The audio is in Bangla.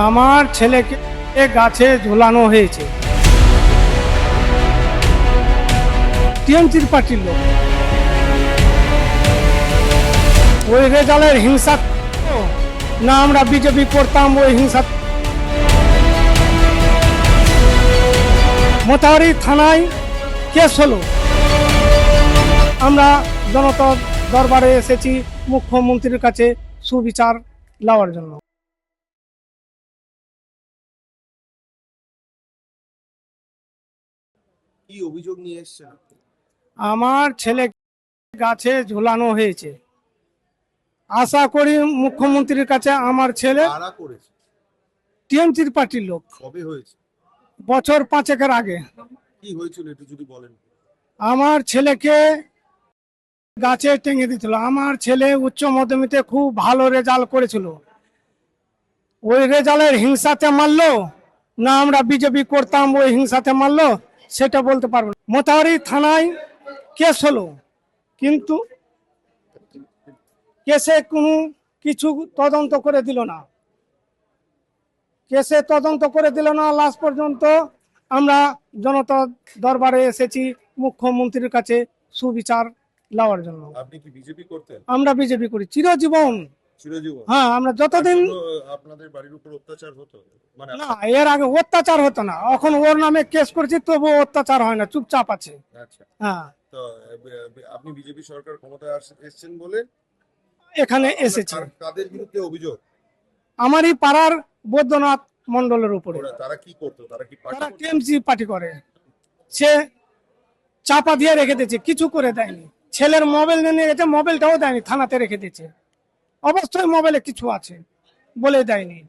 আমার ছেলেকে গাছে ঝুলানো হয়েছে, টিএমসির পার্টির লোক। ওই রেজাল্টের হিংসা না, আমরা বিজেপি করতাম ওই হিংসা। মোতাহারি থানায় কেস হলো, আমরা জনতা দরবারে এসেছি মুখ্যমন্ত্রীর কাছে সুবিচার নেওয়ার জন্য। কি অভিযোগ নিয়ে এসেছেন? আমার ছেলে গাছে ঝুলানো হয়েছে, আশা করি মুখ্যমন্ত্রীর কাছে আমার ছেলে। কারা করেছে? টিএমসির পার্টির লোক। কবে হয়েছে? বছর 5 আগে। কি হয়েছিল একটু যদি বলেন। আমার ছেলেকে গাছে টেঙে দিয়েছিল। আমার ছেলে উচ্চ মাধ্যমিকে খুব ভালো রেজাল্ট করেছিল, ওই রেজাল্টের হিংসাতে মারলো না, আমরা বিজেপি করতাম ওই হিংসাতে মারলো সেটা বলতে পারবো না। মোতাহারি থানায় কেস হলো, কিন্তু কেসে কোনো কিছু তদন্ত করে দিল না, কেসে তদন্ত করে দিল না। লাস্ট পর্যন্ত আমরা জনতা দরবারে এসেছি মুখ্যমন্ত্রীর কাছে সুবিচার নেওয়ার জন্য। আপনি কি বিজেপি করতেন? আমরা বিজেপি করি চিরজীবন। চিরজীবন? হ্যাঁ, আমরা যতদিন। আপনাদের বাড়ির উপর অত্যাচার হতো? মানে না, এর আগে অত্যাচার হতো না, এখন ওর নামে কেস করেছি তবু অত্যাচার হয় না, চুপচাপ আছে। আচ্ছা, হ্যাঁ, তো আপনি বিজেপি সরকার ক্ষমতায় এসেছেন বলে এখানে এসেছে। কাদের বিরুদ্ধে অভিযোগ? আমারই পাড়ার বৈদ্যনাথ মন্ডলের উপরে। তারা কি করতো? তারা কি party তারা করতো? টিএমসি পার্টি করে, সে চাপা দিয়ে রেখে দিয়েছে, কিছু করে দেয়নি। ছেলের মোবাইল নিয়ে গেছে, মোবাইলটাও দেয়নি, থানাতে রেখে দিয়েছে। অবশ্যই মোবাইলে কিছু আছে বলে দেয়নি।